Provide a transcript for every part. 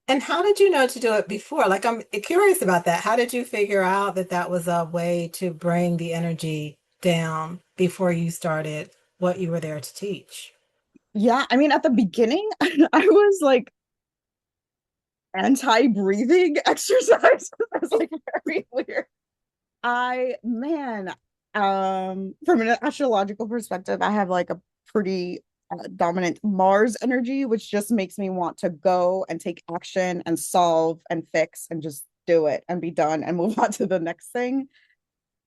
And how did you know to do it before? Like, I'm curious about that. How did you figure out that that was a way to bring the energy down before you started what you were there to teach? Yeah, I mean, at the beginning, I was like anti-breathing exercise. I was like very weird. Man, from an astrological perspective, I have like a pretty dominant Mars energy, which just makes me want to go and take action and solve and fix and just do it and be done and move on to the next thing.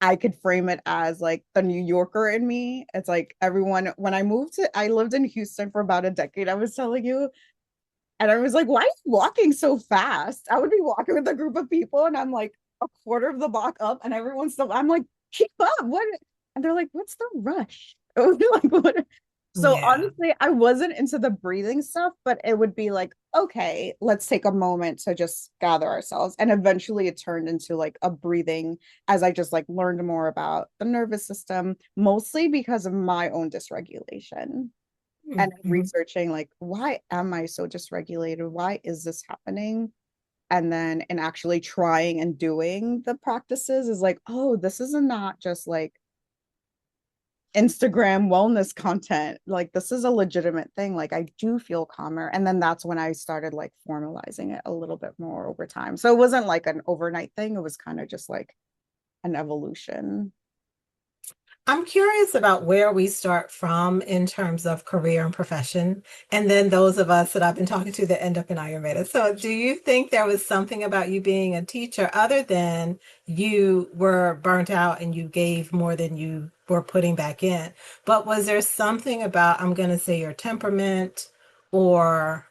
I could frame it as like the New Yorker in me. It's like everyone, when I lived in Houston for about a decade, I was telling you, and I was like, why are you walking so fast? I would be walking with a group of people and I'm like a quarter of the block up and everyone's still, I'm like, keep up. What? And they're like, what's the rush? Like, what? So Yeah. honestly, I wasn't into the breathing stuff, but it would be like, okay, let's take a moment to just gather ourselves. And eventually it turned into like a breathing as I just like learned more about the nervous system, mostly because of my own dysregulation and Mhm. researching like why am I so dysregulated, why is this happening, and then and actually trying and doing the practices is like, oh, this is not just like Instagram wellness content, like this is a legitimate thing, like I do feel calmer. And then that's when I started like formalizing it a little bit more over time, so it wasn't like an overnight thing, it was kind of just like an evolution. I'm curious about where we start from in terms of career and profession, and then those of us that I've been talking to that end up in Ayurveda. So, do you think there was something about you being a teacher other than you were burnt out and you gave more than you were putting back in? But was there something about, I'm going to say, your temperament or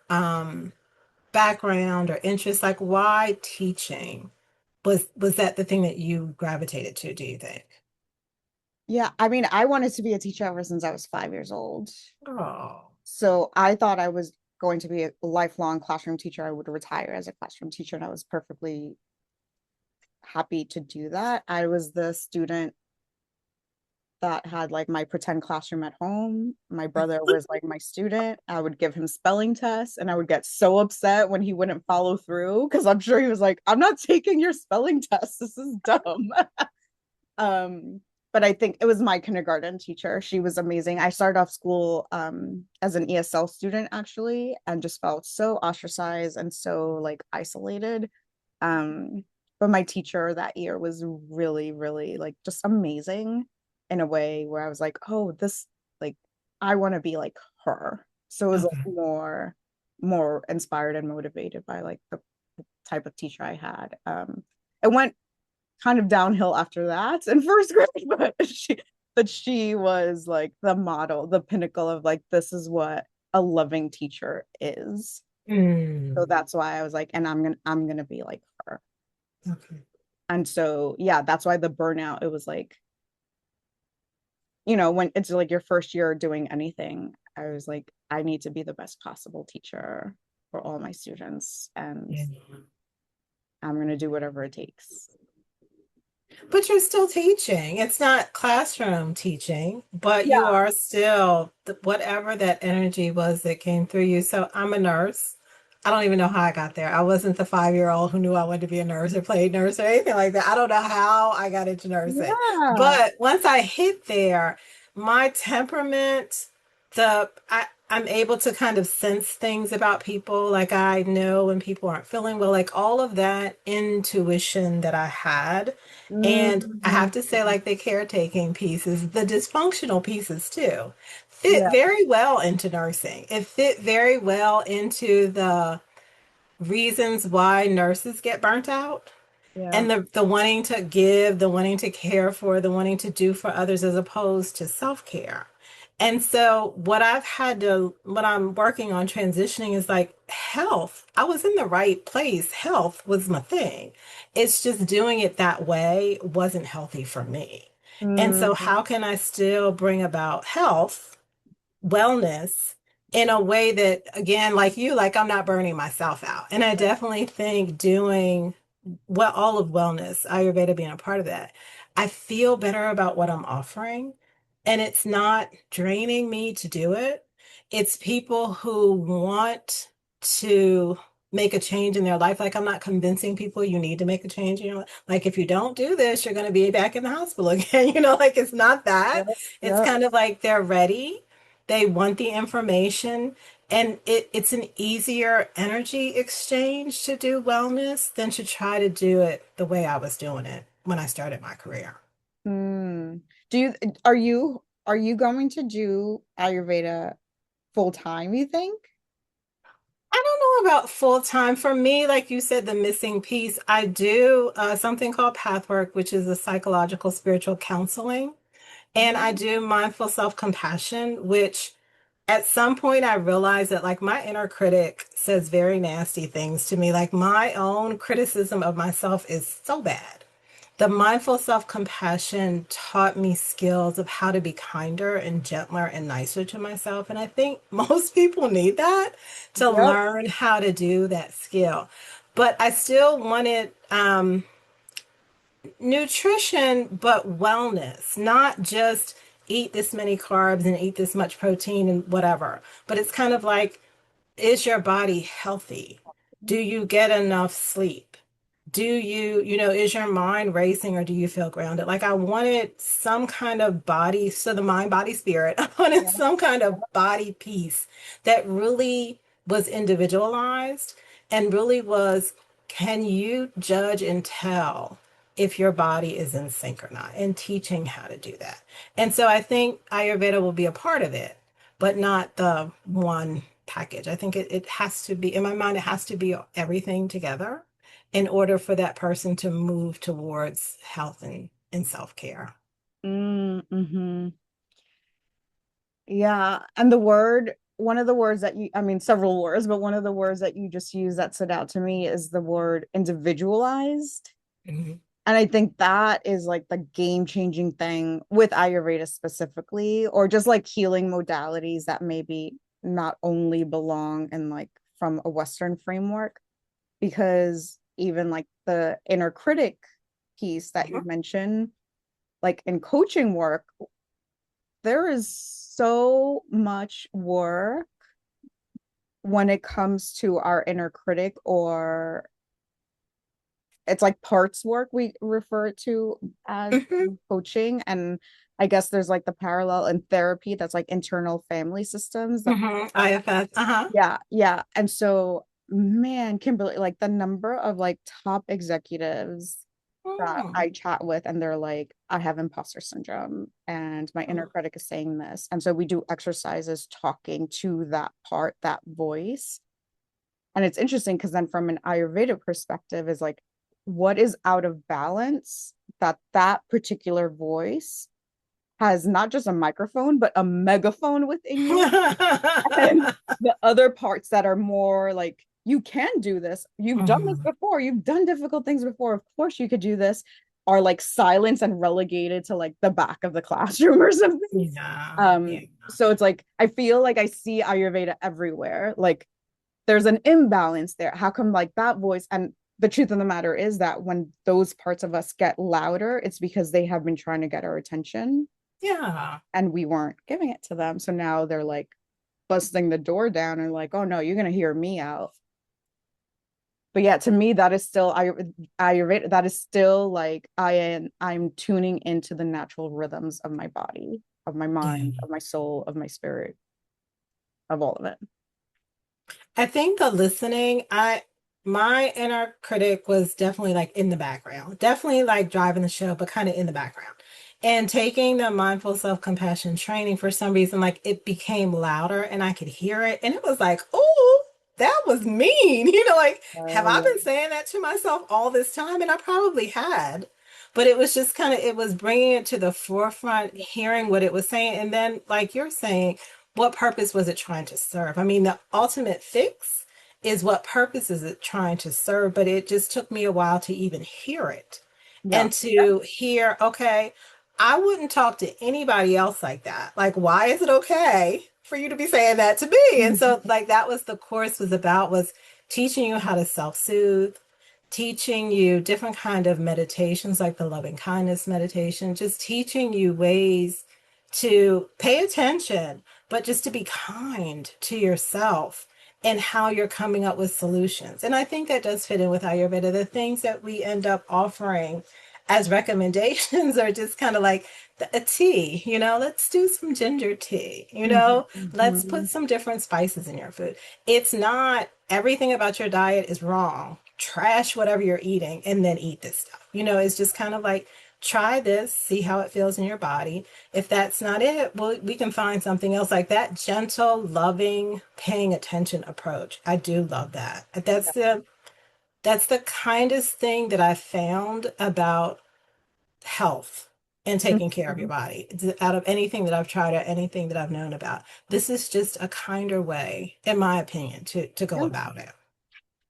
background or interest? Like, why teaching? Was that the thing that you gravitated to, do you think? Yeah, I mean, I wanted to be a teacher ever since I was 5 years old. Oh. So I thought I was going to be a lifelong classroom teacher. I would retire as a classroom teacher, and I was perfectly happy to do that. I was the student that had like my pretend classroom at home. My brother was like my student. I would give him spelling tests, and I would get so upset when he wouldn't follow through because I'm sure he was like, I'm not taking your spelling test. This is dumb. Um, but I think it was my kindergarten teacher. She was amazing. I started off school as an ESL student actually, and just felt so ostracized and so like isolated. Um, but my teacher that year was really, really like just amazing in a way where I was like, oh, this like I want to be like her. So it was like Okay. more inspired and motivated by like the type of teacher I had. It went kind of downhill after that in first grade, but she was like the model, the pinnacle of like this is what a loving teacher is. So Mm, that's why I was like, and I'm gonna be like her. okay. And so yeah, that's why the burnout, it was like, when it's like your first year doing anything, I was like, I need to be the best possible teacher for all my students, and Yeah. I'm gonna do whatever it takes. But you're still teaching. It's not classroom teaching, but you Yeah. are still whatever that energy was that came through you. So I'm a nurse. I don't even know how I got there. I wasn't the 5-year-old who knew I wanted to be a nurse or played nurse or anything like that. I don't know how I got into nursing. Yeah. But once I hit there, my temperament, I'm able to kind of sense things about people. Like I know when people aren't feeling well, like all of that intuition that I had. And I Mhm. have to say, like the caretaking pieces, the dysfunctional pieces too, fit Yeah. very well into nursing. It fit very well into the reasons why nurses get burnt out Yeah. and the wanting to give, the wanting to care for, the wanting to do for others as opposed to self-care. And so what I'm working on transitioning is like health. I was in the right place. Health was my thing. It's just doing it that way wasn't healthy for me. And so Mm, how can I still bring about health, wellness in a way that, again, like you, like I'm not burning myself out. And I definitely think doing well, all of wellness, Ayurveda being a part of that, I feel better about what I'm offering. And it's not draining me to do it. It's people who want to make a change in their life. Like I'm not convincing people you need to make a change in your life. Like if you don't do this, you're going to be back in the hospital again. Like it's not that. Yep. It's Yep. kind of like they're ready. They want the information, and it's an easier energy exchange to do wellness than to try to do it the way I was doing it when I started my career. Mm. Do you are you going to do Ayurveda full time, you think? I don't know about full time. For me, like you said, the missing piece, I do something called Pathwork, which is a psychological spiritual counseling. And I do mindful self-compassion, which at some point I realized that like my inner critic says very nasty things to me. Like my own criticism of myself is so bad. The mindful self-compassion taught me skills of how to be kinder and gentler and nicer to myself. And I think most people need that to Yep. learn how to do that skill. But I still wanted nutrition, but wellness, not just eat this many carbs and eat this much protein and whatever. But it's kind of like, is your body healthy? Do you get enough sleep? Is your mind racing or do you feel grounded? Like I wanted some kind of body, so the mind, body, spirit, I wanted Yep. some kind of body piece that really was individualized and really was, can you judge and tell if your body is in sync or not, and teaching how to do that. And so I think Ayurveda will be a part of it, but not the one package. I think it has to be, in my mind, it has to be everything together in order for that person to move towards health and self-care. Mm-hmm. Yeah. And one of the words that I mean, several words, but one of the words that you just used that stood out to me is the word individualized. Mhm. And I think that is like the game-changing thing with Ayurveda specifically, or just like healing modalities that maybe not only belong in like from a Western framework, because even like the inner critic piece that you Mhm. mentioned, like in coaching work, there is so much work when it comes to our inner critic, or it's like parts work we refer to as Mhm. coaching. And I guess there's like the parallel in therapy that's like internal family systems that, Mhm. IFS. Uh-huh. yeah, yeah. And so, man, Kimberly, like the number of like top executives that Mm. I chat with, and they're like, I have imposter syndrome and my inner critic is saying this. And so we do exercises talking to that part, that voice. And it's interesting because then from an Ayurveda perspective is like, what is out of balance, that that particular voice has not just a microphone, but a megaphone within you. And the other parts that are more like, you can do this. You've done this Mhm. before. You've done difficult things before. Of course you could do this. Are like silenced and relegated to like the back of the classroom or something. Yeah. Yeah. So it's like I feel like I see Ayurveda everywhere. Like there's an imbalance there. How come like that voice? And the truth of the matter is that when those parts of us get louder, it's because they have been trying to get our attention Yeah. and we weren't giving it to them. So now they're like busting the door down and like, oh no, you're gonna hear me out. But yeah, to me, that is still Ayurveda. That is still like I'm tuning into the natural rhythms of my body, of my Yeah. mind, of my soul, of my spirit, of all of it. I think the listening, my inner critic was definitely like in the background, definitely like driving the show, but kind of in the background. And taking the mindful self-compassion training, for some reason, like it became louder and I could hear it. And it was like, oh, that was mean. Like, have I Yeah. been saying that to myself all this time? And I probably had. But it was just kind of, it was bringing it to the forefront, hearing what it was saying. And then, like you're saying, what purpose was it trying to serve? I mean, the ultimate fix is what purpose is it trying to serve, but it just took me a while to even hear it Yeah. and to hear, okay, I wouldn't talk to anybody else like that. Like, why is it okay for you to be saying that to me? And so, like, that was the course was about, was teaching you how to self-soothe, teaching you different kind of meditations like the loving kindness meditation, just teaching you ways to pay attention, but just to be kind to yourself and how you're coming up with solutions. And I think that does fit in with Ayurveda. The things that we end up offering as recommendations are just kind of like a tea, let's do some ginger tea, let's put Mhm. some different spices in your food. It's not everything about your diet is wrong. Trash whatever you're eating and then eat this stuff. It's just kind of like try this, see how it feels in your body. If that's not it, well, we can find something else like that gentle, loving, paying attention approach. I do love that. That's the kindest thing that I found about health and taking care of your Mhm. body. Out of anything that I've tried or anything that I've known about, this is just a kinder way, in my opinion, to go Yeah. about it.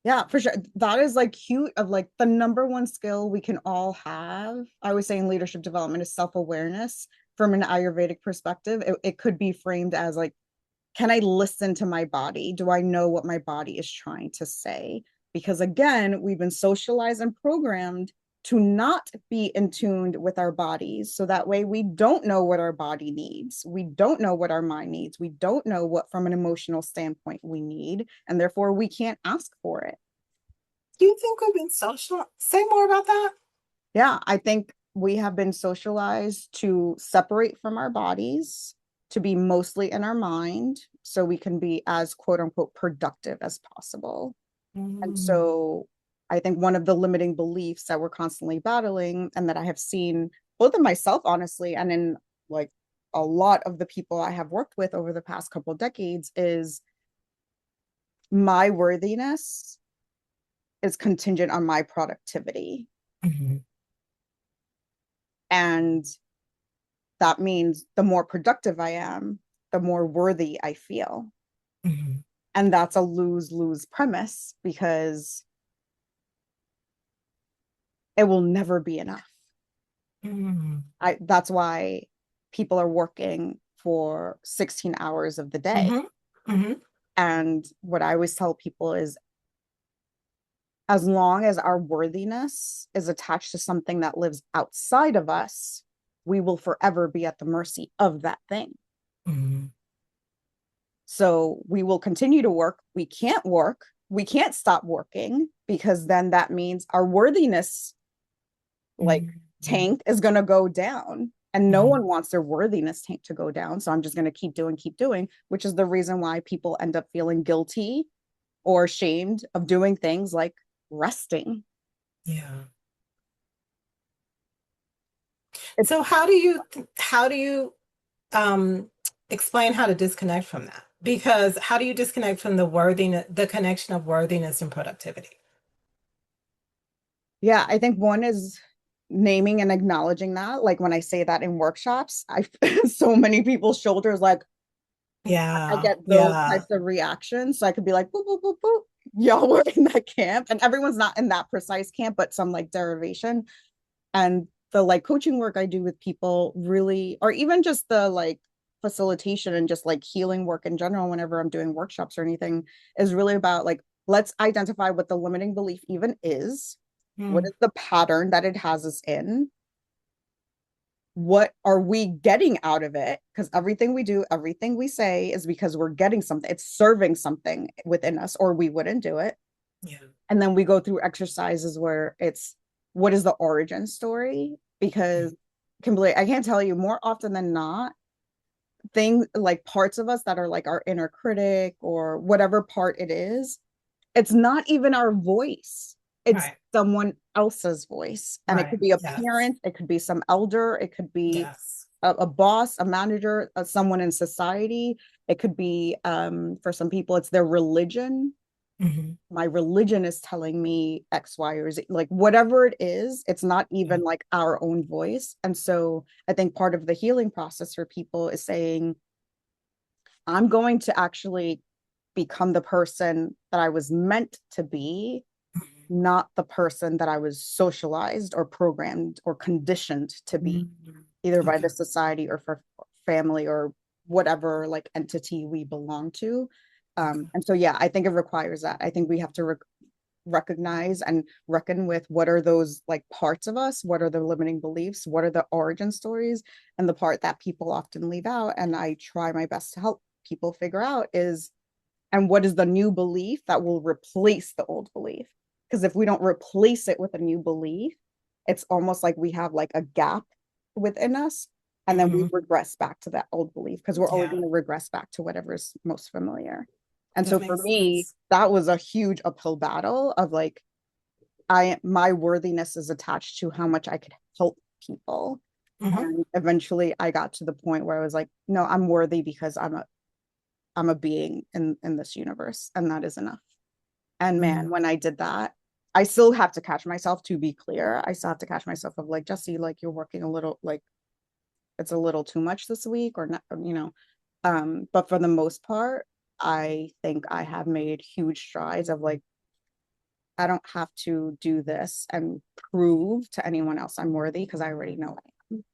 Yeah, for sure. That is like cute of like the number one skill we can all have. I was saying leadership development is self-awareness from an Ayurvedic perspective. It could be framed as like, can I listen to my body? Do I know what my body is trying to say? Because again, we've been socialized and programmed to not be in tune with our bodies. So that way we don't know what our body needs. We don't know what our mind needs. We don't know what, from an emotional standpoint, we need. And therefore, we can't ask for it. Do you think we've been social? Say more about that. Yeah, I think we have been socialized to separate from our bodies, to be mostly in our mind, so we can be as quote unquote productive as possible. And Mm, so I think one of the limiting beliefs that we're constantly battling, and that I have seen both in myself, honestly, and in like a lot of the people I have worked with over the past couple of decades, is my worthiness is contingent on my productivity. mhm, And that means the more productive I am, the more worthy I feel. mhm, And that's a lose-lose premise because it will never be enough. mhm, That's why people are working for 16 hours of the day. mhm, mhm, And what I always tell people is, as long as our worthiness is attached to something that lives outside of us, we will forever be at the mercy of that thing. mhm, So we will continue to work. We can't work. We can't stop working, because then that means our worthiness, like, mhm, tank is going to go down. And no mhm. one wants their worthiness tank to go down. So I'm just going to keep doing, which is the reason why people end up feeling guilty or ashamed of doing things like resting. Yeah. It's, So how do you um explain how to disconnect from that? Because how do you disconnect from the connection of worthiness and productivity? yeah, I think one is naming and acknowledging that. Like when I say that in workshops, I so many people's shoulders like, I Yeah, get those yeah, types of reactions. So I could be like, boop, boop, boop, boop. Y'all were in that camp. And everyone's not in that precise camp, but some like derivation. And the like coaching work I do with people really, or even just the like facilitation and just like healing work in general, whenever I'm doing workshops or anything, is really about like, let's identify what the limiting belief even is. What mm, is the pattern that it has us in? What are we getting out of it? Because everything we do, everything we say is because we're getting something, it's serving something within us, or we wouldn't do it. yeah, And then we go through exercises where it's, what is the origin story? yeah, Because Kimberly, I can't tell you, more often than not, things like parts of us that are like our inner critic or whatever part it is, it's not even our voice. It's right, someone else's voice. And it right, could be a yes, parent, it could be some elder, it could be yes, a boss, a manager, someone in society. It could be, for some people, it's their religion. hmm, My religion is telling me X, Y, or Z. Like whatever it is, it's not yeah, even like our own voice. And so I think part of the healing process for people is saying, I'm going to actually become the person that I was meant to be, not the person that I was socialized or programmed or conditioned to be, mhm, either by okay, the society or for family or whatever like entity we belong to. okay, And so, yeah, I think it requires that. I think we have to recognize and reckon with what are those like parts of us, what are the limiting beliefs, what are the origin stories, and the part that people often leave out. And I try my best to help people figure out is, And what is the new belief that will replace the old belief? Because if we don't replace it with a new belief, it's almost like we have like a gap within us, and then we Hmm. regress back to that old belief because we're always Yeah, going to regress back to whatever's most familiar. And that so for makes me, sense. that was a huge uphill battle of like, my worthiness is attached to how much I could help people. Hmm. And eventually I got to the point where I was like, no, I'm worthy because I'm a being in this universe, and that is enough. And man, Mm. when I did that, I still have to catch myself, to be clear. I still have to catch myself of like, Jessie, like you're working a little, like it's a little too much this week or not, you know. But for the most part, I think I have made huge strides of like, I don't have to do this and prove to anyone else I'm worthy because I already know I am.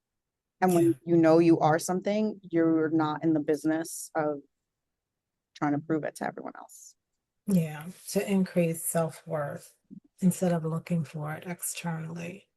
And Yeah, when you know you are something, you're not in the business of trying to prove it to everyone else. yeah, to increase self-worth instead of looking for it externally.